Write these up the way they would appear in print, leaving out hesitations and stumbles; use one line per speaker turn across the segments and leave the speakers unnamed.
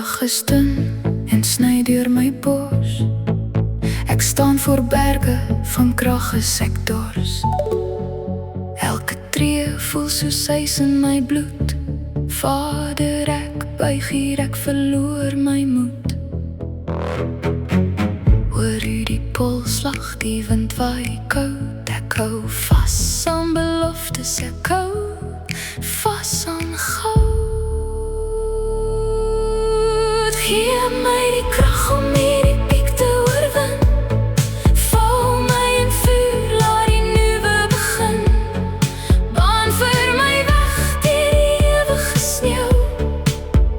dag is dun en sny deur my bors. Ek staan voor berge van krag as ek dors. Elke tree voel soos ys in my bloed. Vader, ek buig hier, ek verloor my moed. Hoor u die polsslag, die wind waai koud. Ek hou vas aan beloftes, ek hou vas aan goud. Gee my die krag om hierdie piek te oorwin. Val my in vuur, laat die nuwe begin. Baan vir my weg deur die ewige sneeu.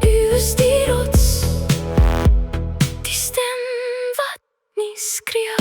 U is die rots, die stem wat nie skree.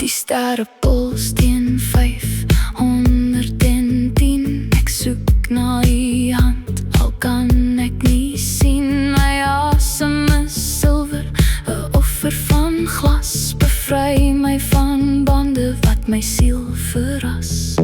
Die sterre pols teen 510. Ek soek na u hand, al kan ek nie sien. My asem is silwer, 'n offer van glas. Bevry my van bande wat my siel verras.